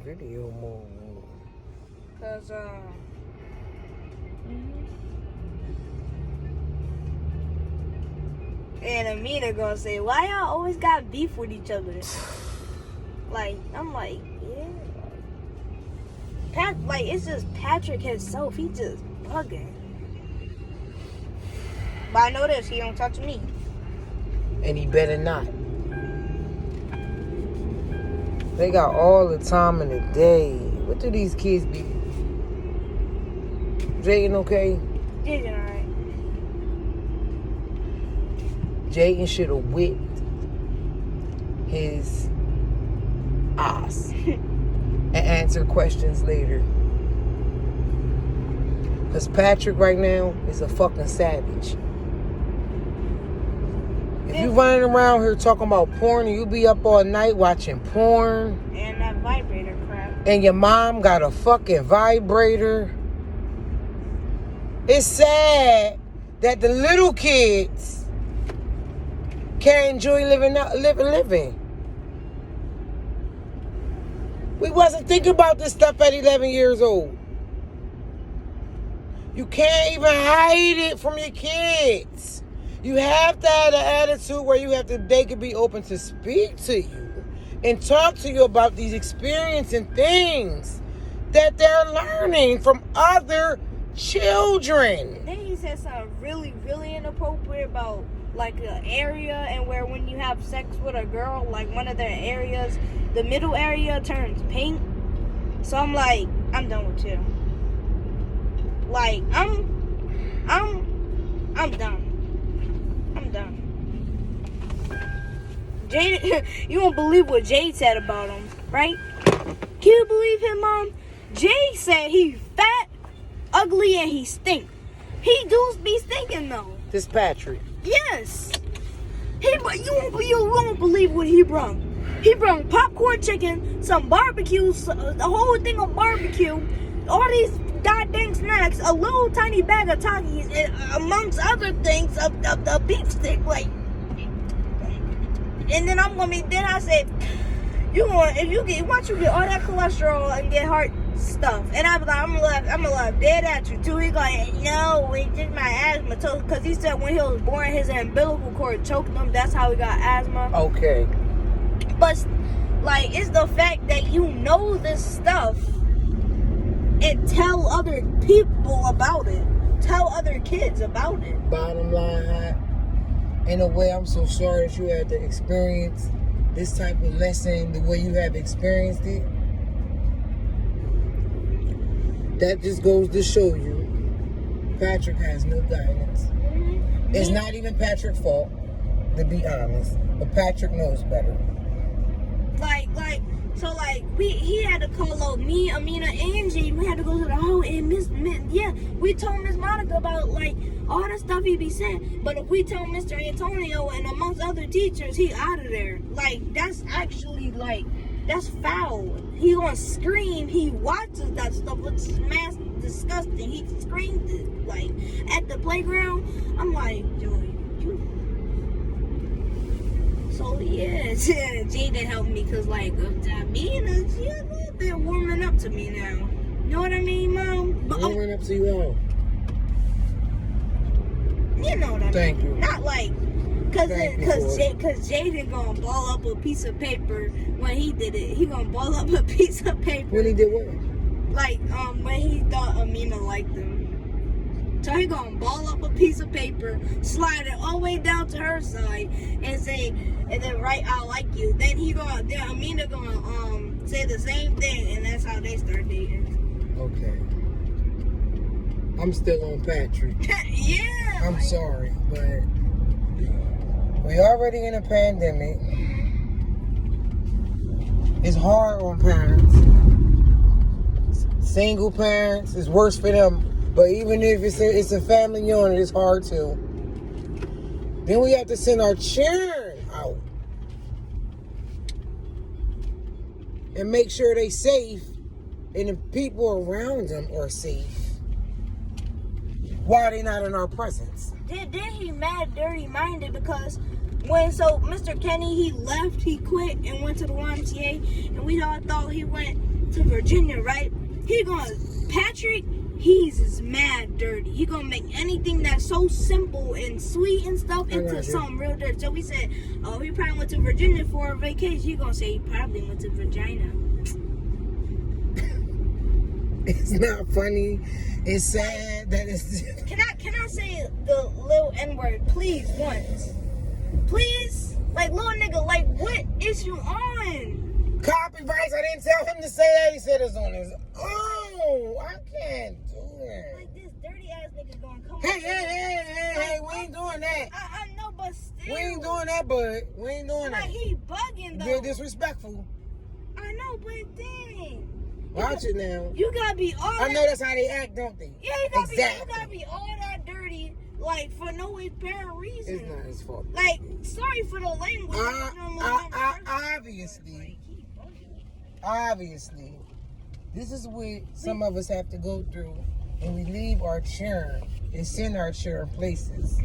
video mode. Cause and Amina gonna say, why y'all always got beef with each other? Like, I'm like, yeah. Like, it's just Patrick himself. He just bugging. But I know this, he don't talk to me. And he better not. They got all the time in the day. What do these kids be? Jaden okay? Jaden alright. Jaden should have whipped his ass and answer questions later. Because Patrick right now is a fucking savage. If you running around here talking about porn and you be up all night watching porn. And that vibrator crap. And your mom got a fucking vibrator. It's sad that the little kids can't enjoy living. We wasn't thinking about this stuff at 11 years old. You can't even hide it from your kids. You have to have an attitude where they can be open to speak to you and talk to you about these experiences and things that they're learning from other children. Then he said something really, really inappropriate about like an area, and where when you have sex with a girl, like one of their areas, the middle area turns pink. So I'm like, I'm done with you. Like, I'm done. I'm done. Jade, you won't believe what Jade said about him, right? Can you believe him, Mom? Jade said he fat, ugly, and he stink. He do be stinking though. This Patrick. Yes. You won't believe what he brought. He brought popcorn chicken, some barbecue, the whole thing of barbecue, all these goddamn snacks, a little tiny bag of Takis, and amongst other things, of the beef stick, like. And then then I said, once you get all that cholesterol and get heart stuff, and I was like, I'm gonna laugh dead at you too. He's like, no, it's just my asthma, because he said when he was born, his umbilical cord choked him. That's how he got asthma. Okay. But like, it's the fact that you know this stuff and tell other people about it, tell other kids about it. Bottom line, in a way, I'm so sorry that you had to experience this type of lesson the way you have experienced it. That just goes to show you Patrick has no guidance. Mm-hmm. It's not even Patrick's fault, to be honest. But Patrick knows better. He had to call out me, Amina, Angie. We had to go to the home, and we told Miss Monica about like all the stuff he be saying. But if we tell Mr. Antonio and amongst other teachers, he out of there. Like, that's actually that's foul. He gonna scream. He watches that stuff, which is mass disgusting. He screamed it like at the playground. I'm like, Joey, you. So yeah, Jada helped me because me and she a little bit warming up to me now. You know what I mean, Mom? Warming up to you all. You know what I mean? Thank you. Not like. Cause Jaden gonna ball up a piece of paper when he did it. He gonna ball up a piece of paper. When he did what? When he thought Amina liked him. So he gonna ball up a piece of paper, slide it all the way down to her side, and then write "I like you." Then Amina gonna say the same thing, and that's how they start dating. Okay. I'm still on Patrick. Yeah. I'm sorry, but we already in a pandemic. It's hard on parents. Single parents, it's worse for them. But even if it's a family unit, it's hard too. Then we have to send our children out and make sure they're safe and the people around them are safe while they're not in our presence. Then he mad dirty-minded because Mr. Kenny, he left, he quit and went to the YMCA, and we all thought he went to Virginia, right? Patrick, he's just mad dirty. He gonna make anything that's so simple and sweet and stuff into something real dirty. So we said, oh, he probably went to Virginia for a vacation. He gonna say he probably went to Virginia. It's not funny. It's sad that it's. Can I say the little N-word, please, once? Please? Like, little nigga, like, what is you on? Copyrights. I didn't tell him to say that. He said it's on his own. I can't do it. Like, this dirty ass nigga gonna come Hey, we ain't doing that. I know, but still. We ain't doing that, bud. We ain't doing like, that. he bugging, though. You're disrespectful. I know, but dang. Watch it now. You gotta be all I know that's how they act, don't they? Yeah, you gotta be all that dirty, like, for no apparent reason. It's not his fault. Like, sorry for the language. Obviously, this is what some of us have to go through when we leave our children and send our children places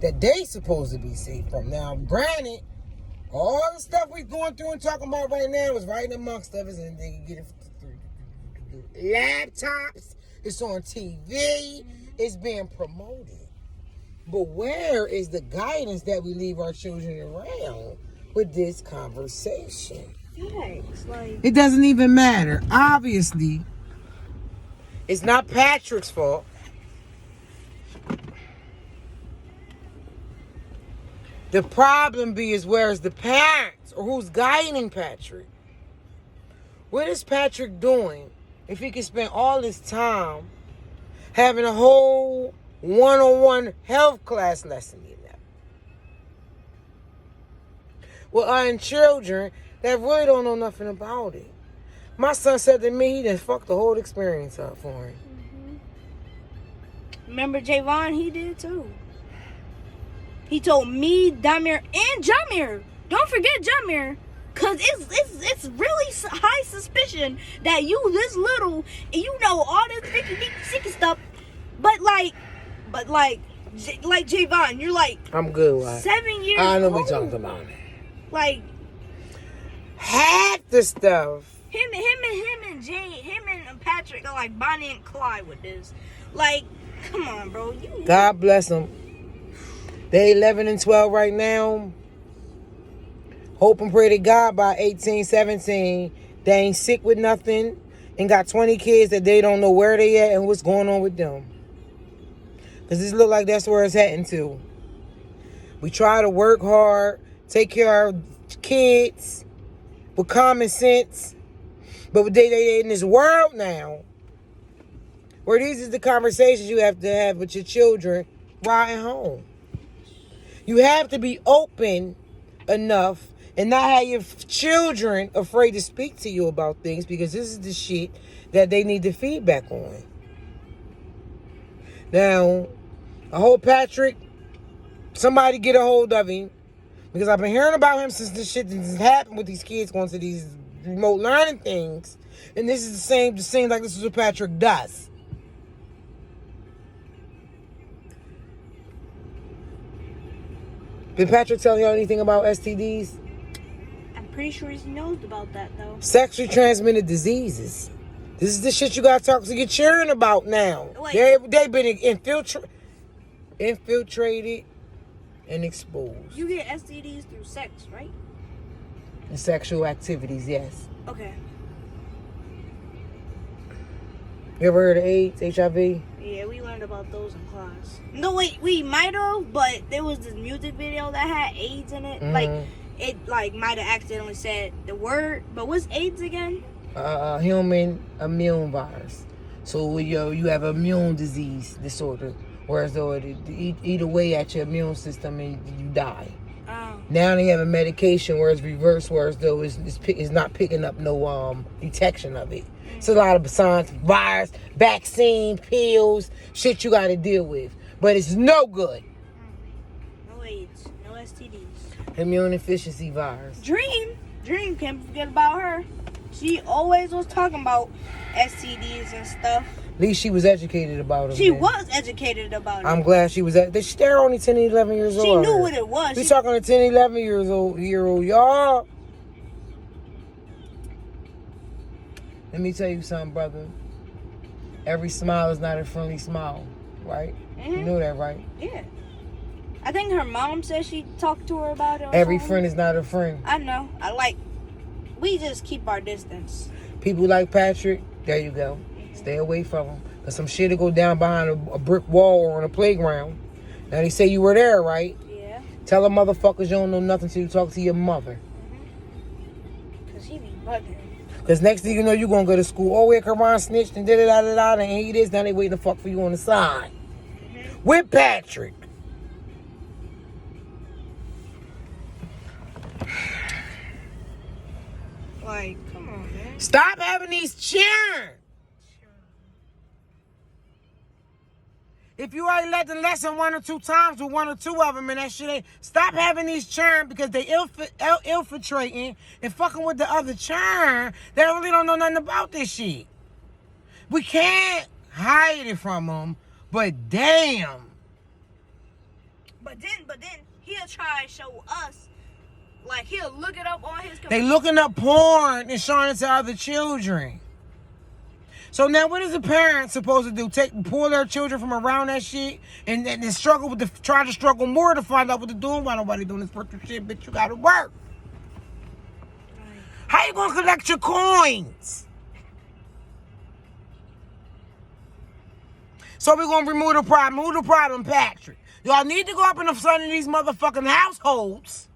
that they supposed to be safe from. Now, granted, all the stuff we're going through and talking about right now is right amongst us, and they can get it through laptops. It's on TV. It's being promoted. But where is the guidance that we leave our children around with this conversation? Thanks, like, it doesn't even matter. Obviously, it's not Patrick's fault. The problem is where's the parents or who's guiding Patrick? What is Patrick doing if he can spend all his time having a whole one-on-one health class lesson in that? Well, children that really don't know nothing about it. My son said to me, he done fucked the whole experience up for him. Remember Javon? He did too. He told me, Damir, and Jamir. Don't forget Jamir. Cause it's really high suspicion that you this little and you know all this sicky stuff. But like Javon, you're like I'm good. 7 years I know old. we talked about it. Like half the stuff. Him and Patrick are like Bonnie and Clyde with this. Like, come on, bro. God bless them. They 11 and 12 right now. Hope and pray to God by 18, 17, they ain't sick with nothing and got 20 kids that they don't know where they at and what's going on with them. Because this look like that's where it's heading to. We try to work hard, take care of kids with common sense. But they in this world now where these is the conversations you have to have with your children while at home. You have to be open enough and not have your children afraid to speak to you about things because this is the shit that they need the feedback on. Now, I hope Patrick, somebody get a hold of him because I've been hearing about him since this shit has happened with these kids going to these remote learning things. And this is the same like this is what Patrick does. Did Patrick tell you anything about STDs? I'm pretty sure he knows about that, though. Sexually transmitted diseases. This is the shit you gotta talk to your children about now. They've been infiltrated and exposed. You get STDs through sex, right? And sexual activities, yes. Okay. You ever heard of AIDS, HIV? Yeah, we learned about those in class. No, wait, we might have, but there was this music video that had AIDS in it. Mm-hmm. It might have accidentally said the word, but what's AIDS again? Human immune virus. So you have immune disease disorder, whereas though it eat away at your immune system and you die. Oh. Now they have a medication where it's reversed, whereas though it's not picking up no detection of it. It's a lot of signs, virus, vaccine, pills, shit you got to deal with. But it's no good. No AIDS, no STDs. Immune deficiency virus. Dream, can't forget about her. She always was talking about STDs and stuff. At least she was educated about them. She was educated about it. I'm glad she was. They're only 10 and 11 years old. She knew what it was. We talking to 10, 11 year old, y'all. Let me tell you something, brother. Every smile is not a friendly smile, right? Mm-hmm. You know that, right? Yeah. I think her mom said she talked to her about it. Every friend is not a friend. I know. We just keep our distance. People like Patrick, there you go. Stay away from him. Because some shit will go down behind a brick wall or on a playground. Now, they say you were there, right? Yeah. Tell them motherfuckers you don't know nothing till you talk to your mother. Because he be bugging. Because next thing you know, you're going to go to school. Oh, where Karan snitched and da-da-da-da-da and he this. Now they waiting to fuck for you on the side. With Patrick. Like, come on, man. Stop having these children. If you already let them lesson 1 or 2 times with 1 or 2 of them and that shit ain't... Stop having these churn because they infiltrating and fucking with the other churn. They really don't know nothing about this shit. We can't hide it from them, but damn. But then he'll try to show us. Like, he'll look it up on his computer. They looking up porn and showing it to other children. So now what is a parent supposed to do? Pull their children from around that shit and then try to struggle more to find out what they're doing? Why nobody doing this virtual shit? Bitch, you gotta work. How you gonna collect your coins? So we're gonna remove the problem. Who the problem? Patrick. Y'all need to go up in the front of these motherfucking households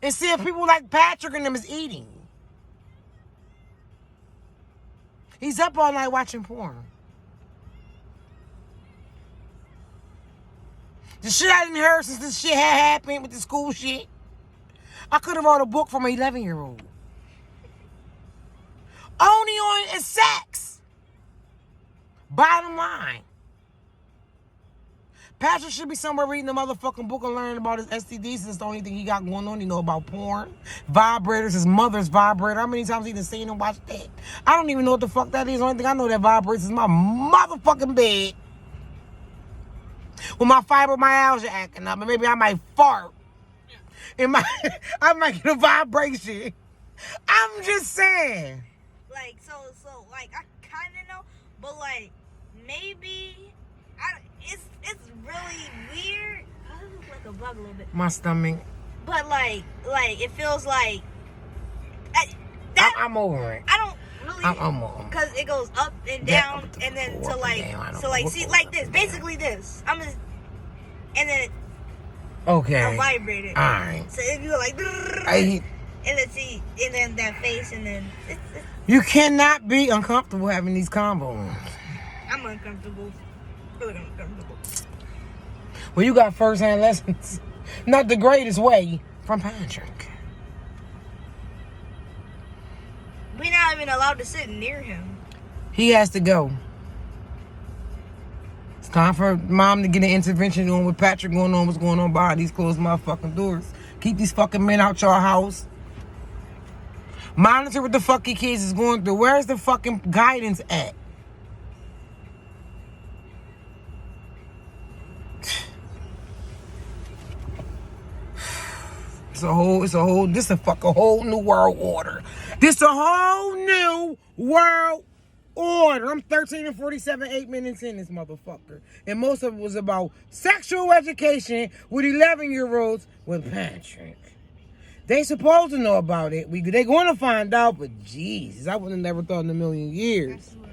and see if people like Patrick and them is eating. He's up all night watching porn. The shit I didn't hear since this shit had happened with the school shit. I could have wrote a book from an 11-year-old. Only on sex. Bottom line. Patrick should be somewhere reading the motherfucking book and learning about his STDs. Since the only thing he got going on, he know about porn, vibrators, his mother's vibrator. How many times he done seen and watched that? I don't even know what the fuck that is. The only thing I know that vibrates is my motherfucking bed. With my fibromyalgia acting up, and maybe I might fart. I might get a vibration. I'm just saying. Like, so like, I kind of know, but like, maybe, it's really weird. I look like a bug a little bit. My stomach. But like, it feels like, I'm over it. I don't really, I'm over it. because it goes up and down, and then to like, see, like this, basically this. I'm just, and then okay. I vibrate it. All right. So if you go like, and then see, and then that face, and then it's you cannot be uncomfortable having these combos. I'm uncomfortable. Really uncomfortable. Well, you got first-hand lessons. Not the greatest way from Patrick. We're not even allowed to sit near him. He has to go. It's time for mom to get an intervention on with Patrick going on, what's going on behind these closed motherfucking doors. Keep these fucking men out your house. Monitor what the fuck your kids is going through. Where's the fucking guidance at? This a fucking whole new world order. This a whole new world order. I'm 13 and 47, 8 minutes in this motherfucker. And most of it was about sexual education with 11-year-olds with Patrick. They supposed to know about it. They going to find out, but Jesus, I would have never thought in a million years. Absolutely.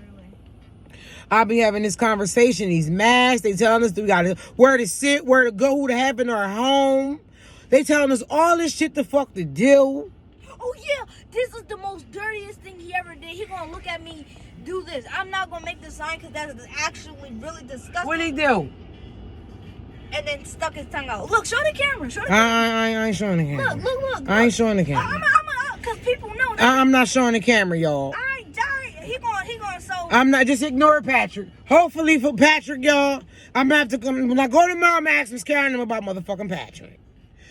I'll be having this conversation. These masks, they telling us we got where to sit, where to go, who to have in our home. They telling us all this shit the fuck to do. Oh yeah, this is the most dirtiest thing he ever did. He gonna look at me do this. I'm not gonna make the sign because that is actually really disgusting. What'd he do? And then stuck his tongue out. Look, show the camera. Show the camera. I ain't showing the camera. Look. I ain't showing the camera. Because people know that. I'm not showing the camera, y'all. I died. He gonna so. I'm not, just ignore Patrick. Hopefully for Patrick, y'all, I'm gonna have to come, when I go tomorrow, I'm asking scaring him about motherfucking Patrick.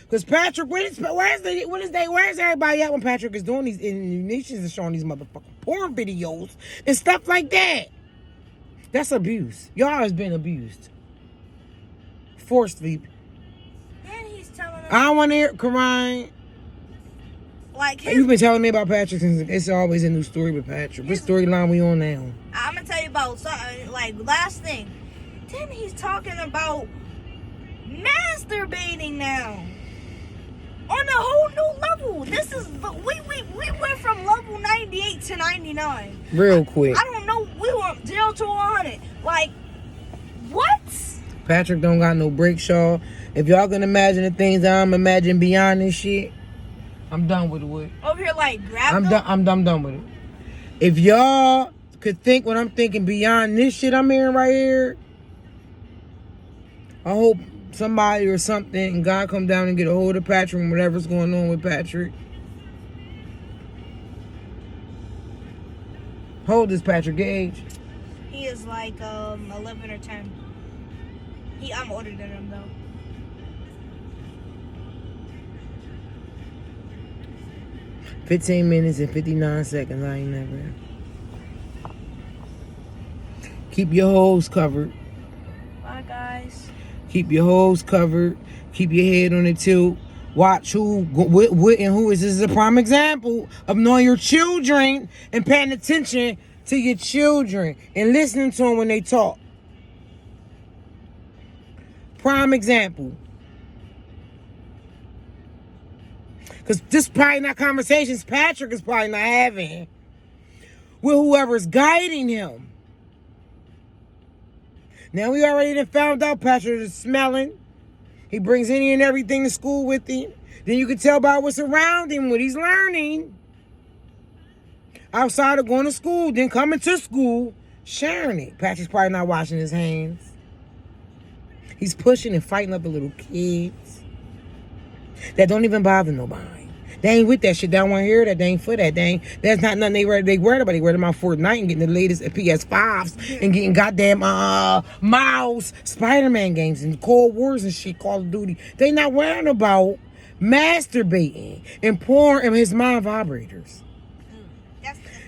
Because Patrick, where's everybody at when Patrick is doing these initiations and showing these motherfucking porn videos and stuff like that? That's abuse. Y'all has been abused. Forced sleep. And he's telling us. I don't want to hear Karan. Like You've been telling me about Patrick since it's always a new story with Patrick. What storyline we on now? I'm gonna tell you about something. Like last thing, then he's talking about masturbating now on a whole new level. This is we went from level 98 to 99. Real quick. I don't know. We went 0 to 100. Like what? Patrick don't got no break, y'all. If y'all can imagine the things that I'm imagining beyond this shit, I'm done with it. Over here, like grab I'm them. done with it. If y'all could think what I'm thinking beyond this shit I'm hearing right here, I hope somebody or something and God come down and get a hold of Patrick and whatever's going on with Patrick. How old is Patrick? Your age? He is like 11 or 10. I'm older than him though. $15 minutes and 59 seconds. I ain't never. Keep your holes covered. Bye guys. Keep your holes covered. Keep your head on the tilt. Watch who, what, and who is. This is a prime example of knowing your children and paying attention to your children and listening to them when they talk. Prime example. Because this probably not conversations Patrick is probably not having with whoever's guiding him. Now we already done found out Patrick is smelling. He brings any and everything to school with him. Then you can tell by what's around him, what he's learning. Outside of going to school, then coming to school, sharing it. Patrick's probably not washing his hands. He's pushing and fighting up the little kids that don't even bother nobody. They ain't with that shit. They don't want to hear that. They ain't for that. That's not nothing they worried about. They worried about Fortnite and getting the latest PS5s and getting goddamn Miles Spider-Man games and Cold Wars and shit, Call of Duty. They not worrying about masturbating and porn and his mind vibrators.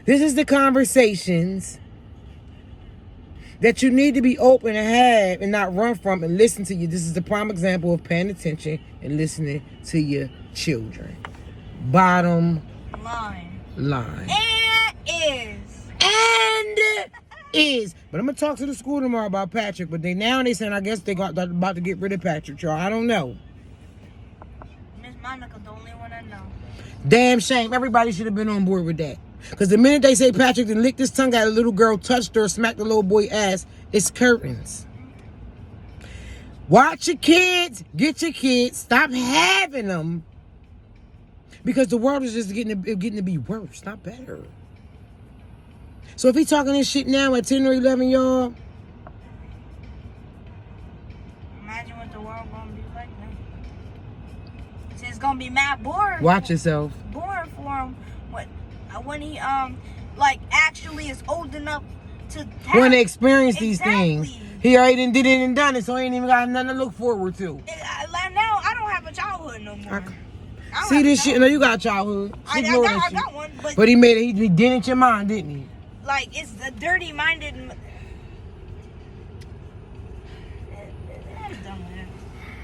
This is the conversations that you need to be open and have and not run from and listen to you. This is the prime example of paying attention and listening to your children. Bottom line. And is. But I'm going to talk to the school tomorrow about Patrick. But they saying I guess they about to get rid of Patrick, y'all. I don't know. Miss Monica, the only one I know. Damn shame. Everybody should have been on board with that. Because the minute they say Patrick done licked his tongue out, a little girl touched her, smacked the little boy ass, it's curtains. Watch your kids. Get your kids. Stop having them. Because the world is just getting to be worse, not better. So if he talking this shit now at 10 or 11, y'all. Imagine what the world gonna be like now. It's gonna be mad boring. Watch yourself. Boring for him. When he like actually is old enough to have, when they experience these things. He already did it and done it, so he ain't even got nothing to look forward to. Like now, I don't have a childhood no more. See this shit? No, you got a childhood. I got one, but he made it. He dented your mind, didn't he? Like it's the dirty-minded.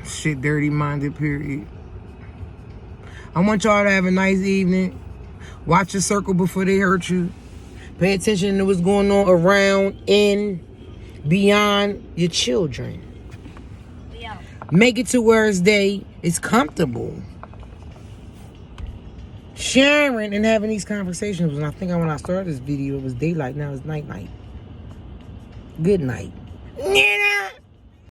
Shit, dirty-minded. Period. I want y'all to have a nice evening. Watch your circle before they hurt you. Pay attention to what's going on around and beyond your children. Yeah. Make it to where it's comfortable. Sharing and having these conversations. And I think when I started this video, it was daylight. Now it's night. Good night.